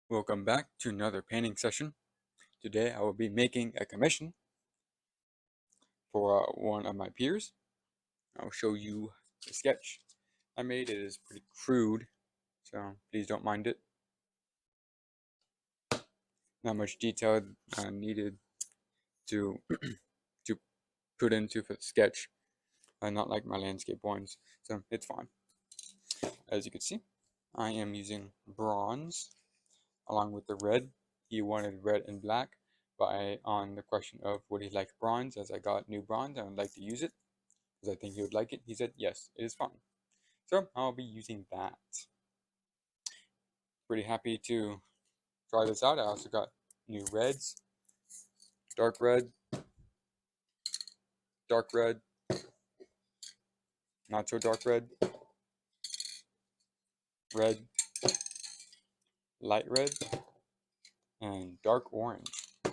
Welcome back to another painting session. Today I will be making a commission for one of my peers. I'll show you the sketch I made. It is pretty crude, so please don't mind it. Not much detail needed to to put into for the sketch, not like my landscape ones, so it's fine. As you can see, I am using bronze along with the red. He wanted red and black, but on the question of would he like bronze, as I got new bronze, I would like to use it because I think he would like it. He said yes, it is fine. So I'll be using that. Pretty happy to try this out. I also got new reds, dark red, not so dark red, red, light red, and dark orange. A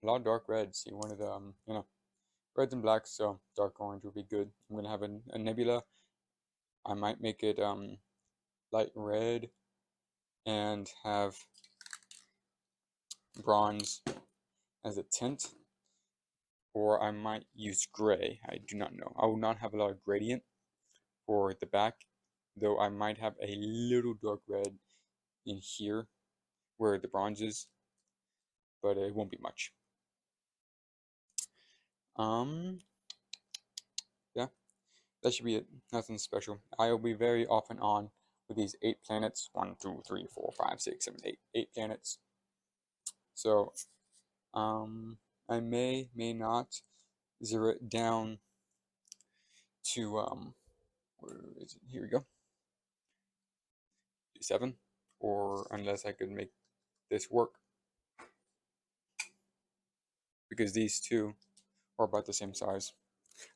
lot of dark reds. He wanted reds and blacks, so dark orange would be good. I'm gonna have a nebula. I might make it light red and have bronze as a tint, or I might use gray. I do not know. I will not have a lot of gradient for the back, though I might have a little dark red in here where the bronze is, but it won't be much. Yeah, that should be it. Nothing special. I will be very off and on with these 8 planets. 1, 2, 3, 4, 5, 6, 7, 8. 8 planets. So, I may not zero it down to where is it? Here we go. 7, or unless I could make this work, because these two are about the same size.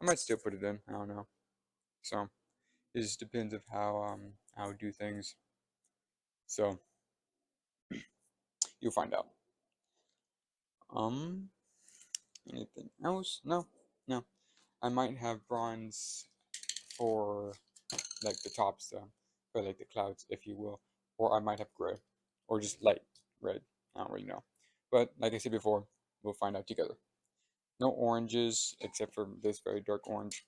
I might still put it in. I don't know. So it just depends of how I do things. So you'll find out. Anything else? No. I might have bronze for like the tops, for like the clouds, if you will, or I might have gray, or just light red. I don't really know. But like I said before, we'll find out together. No oranges except for this very dark orange.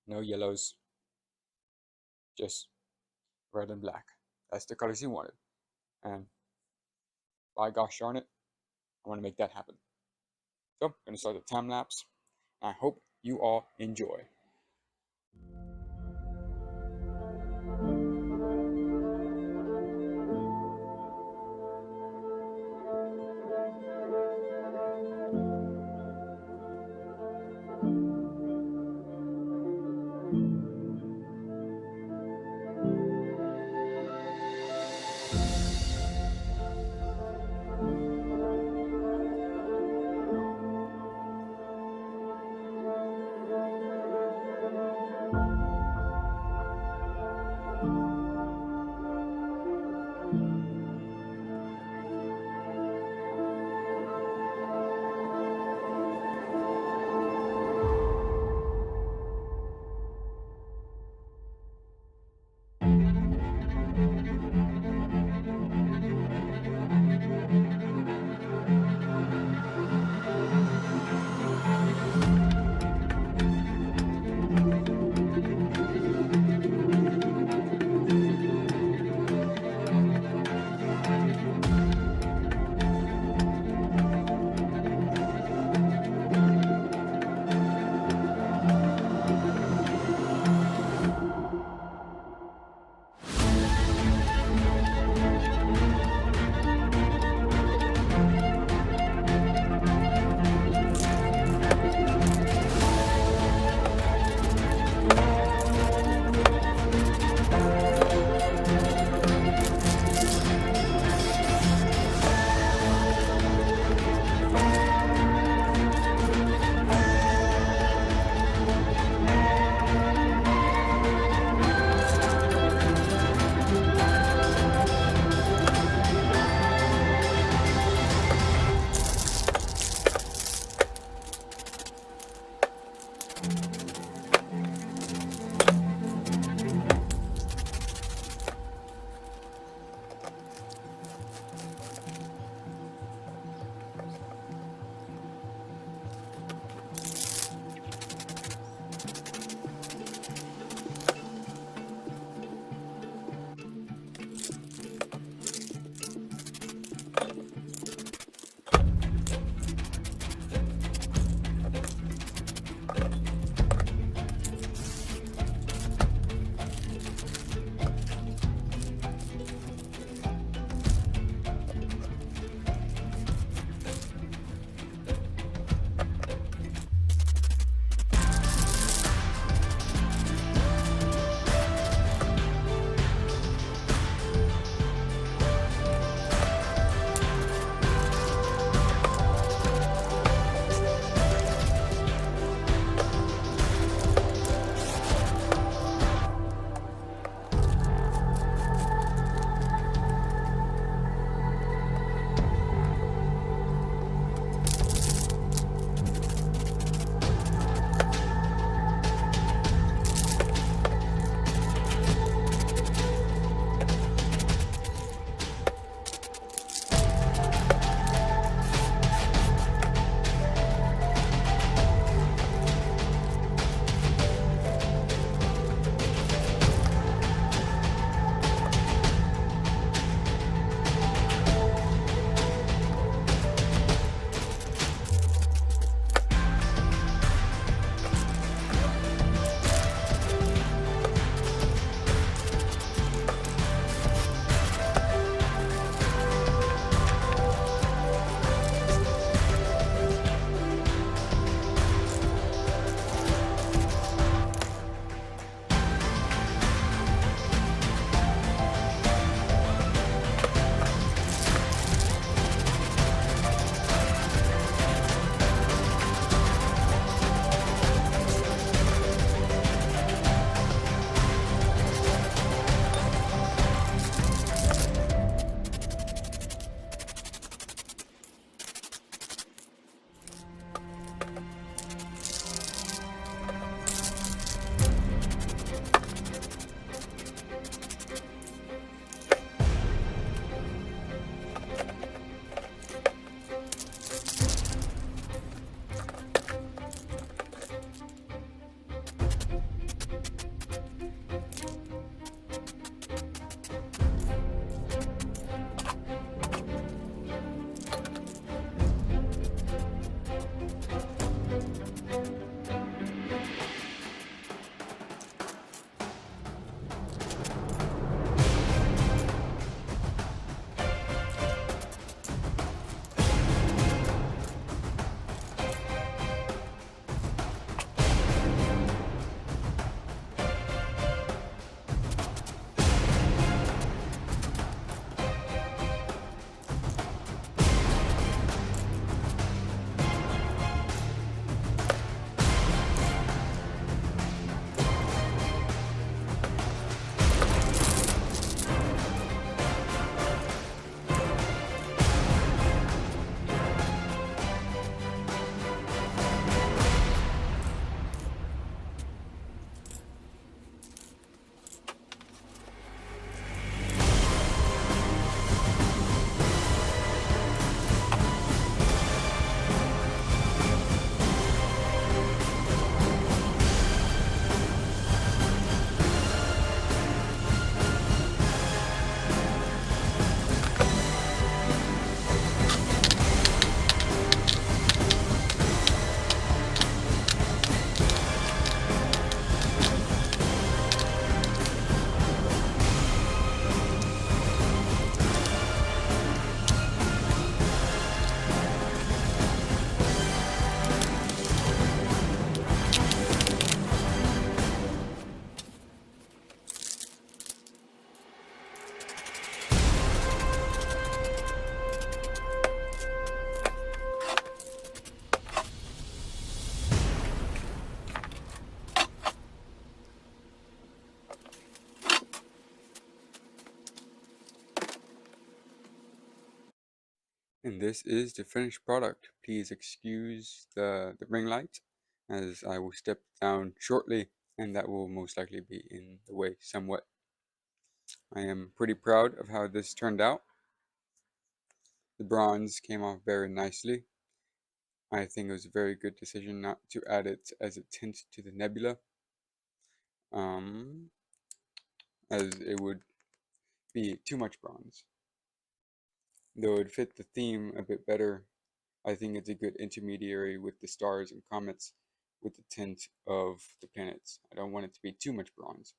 No yellows. Just red and black. That's the colors he wanted. And by gosh darn it, I want to make that happen. So I'm going to start the time lapse. I hope you all enjoy. And this is the finished product. Please excuse the ring light as I will step down shortly and that will most likely be in the way somewhat. I am pretty proud of how this turned out. The bronze came off very nicely. I think it was a very good decision not to add it as a tint to the nebula, as it would be too much bronze. though it fit the theme a bit better. I think it's a good intermediary with the stars and comets with the tint of the planets. I don't want it to be too much bronze.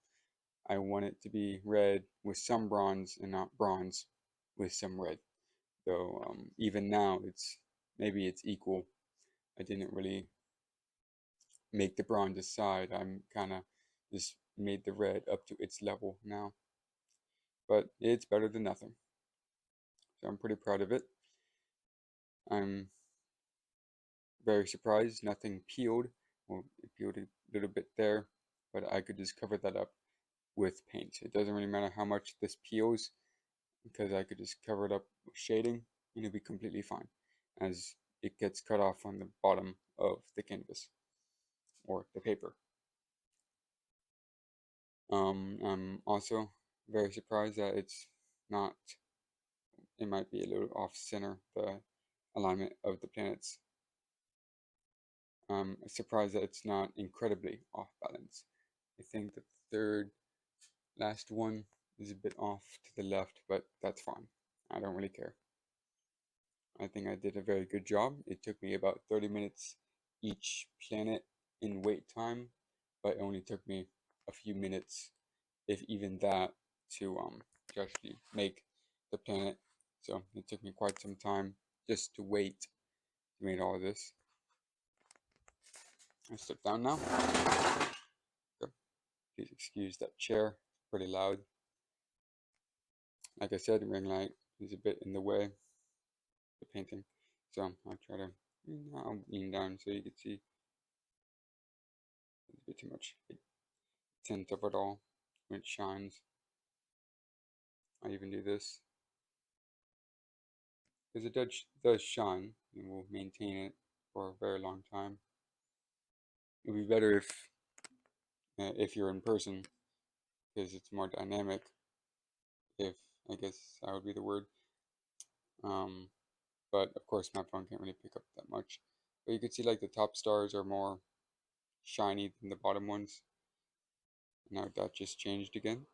I want it to be red with some bronze and not bronze with some red. Though even now maybe it's equal. I didn't really make the bronze aside. I'm kind of just made the red up to its level now. But it's better than nothing. So I'm pretty proud of it. I'm very surprised nothing peeled. Well, it peeled a little bit there, but I could just cover that up with paint. It doesn't really matter how much this peels because I could just cover it up with shading and it'll be completely fine as it gets cut off on the bottom of the canvas or the paper. I'm also very surprised that it's not, it might be a little off center, the alignment of the planets. I'm surprised that it's not incredibly off balance. I think the third last one is a bit off to the left, but that's fine. I don't really care. I think I did a very good job. It took me about 30 minutes each planet in wait time, but it only took me a few minutes, if even that, to actually make the planet. So it took me quite some time just to wait to make all of this. I sit down now. Okay. Please excuse that chair, pretty loud. Like I said, the ring light is a bit in the way of the painting. So I'll try to, I'll lean down so you can see. It's a bit too much tint of it all when it shines. I even do this because it does shine and will maintain it for a very long time. It would be better if you're in person because it's more dynamic. If I guess that would be the word. But of course my phone can't really pick up that much. But you can see like the top stars are more shiny than the bottom ones. Now that just changed again.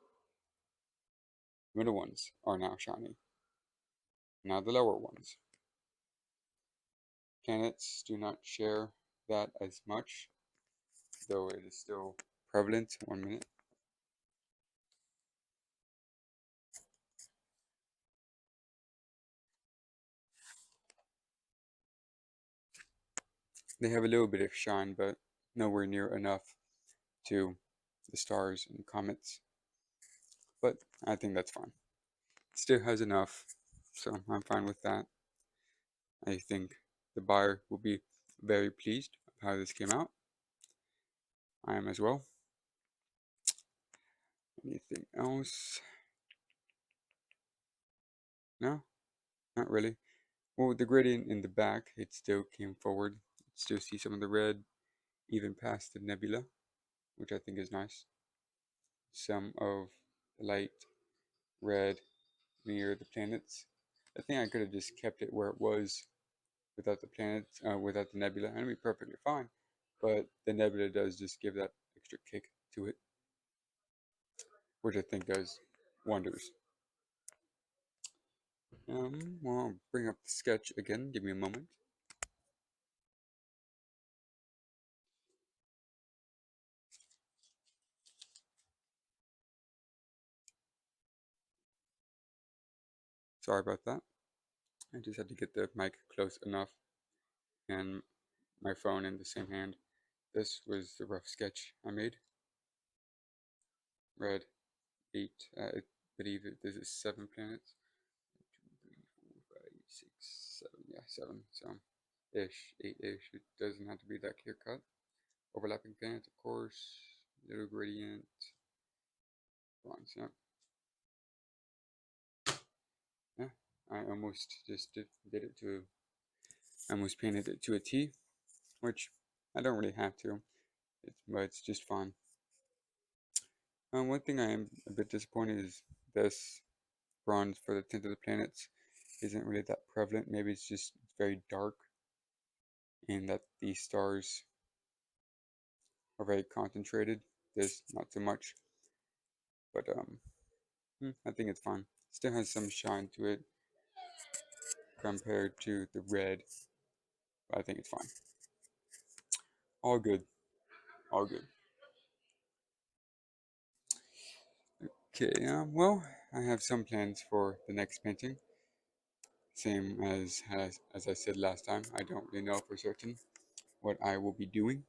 The middle ones are now shiny. Now the lower ones. Planets do not share that as much, though it is still prevalent. 1 minute. They have a little bit of shine, but nowhere near enough to the stars and comets. But I think that's fine. It still has enough, so I'm fine with that. I think the buyer will be very pleased with how this came out. I am as well. Anything else? No, not really. Well, with the gradient in the back, it still came forward. You still see some of the red, even past the nebula, which I think is nice. Some of the light red near the planets. I think I could have just kept it where it was without the planets, without the nebula, and it'd be perfectly fine. But the nebula does just give that extra kick to it, which I think does wonders. Well, I'll bring up the sketch again. Give me a moment. Sorry about that. I just had to get the mic close enough and my phone in the same hand. This was the rough sketch I made. Red 8, I believe this is 7 planets. 1, 2, 3, 4, 5, 6, 7, yeah, 7, so ish, 8-ish. It doesn't have to be that clear cut. Overlapping planets, of course, little gradient, bronze, yeah. Yeah, I almost just did it to, I almost painted it to a T, which I don't really have to, but it's just fun. One thing I am a bit disappointed is this bronze for the tint of the planets isn't really that prevalent. Maybe it's just very dark and that these stars are very concentrated. This not so much, but I think it's fine. Still has some shine to it. compared to the red. But I think it's fine. All good. All good. Okay, well, I have some plans for the next painting. Same as I said last time, I don't really know for certain what I will be doing,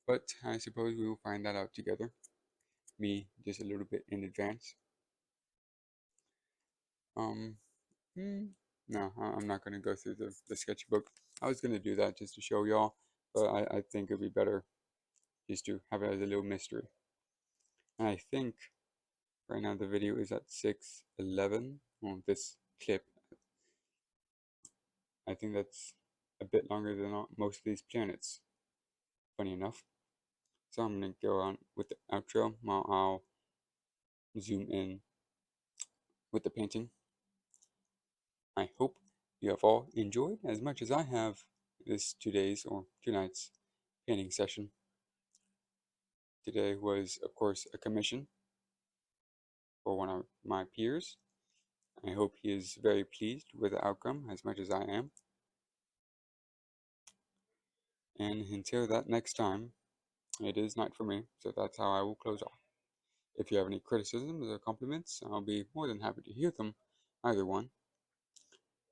but I suppose we will find that out together. Me just a little bit in advance. Um, no, I'm not going to go through the sketchbook. I was going to do that just to show y'all, but I think it'd be better just to have it as a little mystery. And I think right now the video is at 6:11 on this clip. I think that's a bit longer than most of these planets, funny enough. So I'm going to go on with the outro while I'll zoom in with the painting. I hope you have all enjoyed as much as I have this tonight's painting session. Today was, of course, a commission for one of my peers. I hope he is very pleased with the outcome as much as I am. And until that next time, it is night for me, so that's how I will close off. If you have any criticisms or compliments, I'll be more than happy to hear them, either one.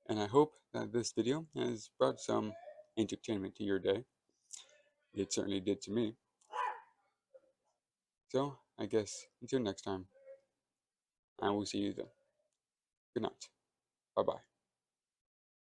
And I hope that this video has brought some entertainment to your day. It certainly did to me. So, I guess until next time, I will see you then. Good night. Bye bye.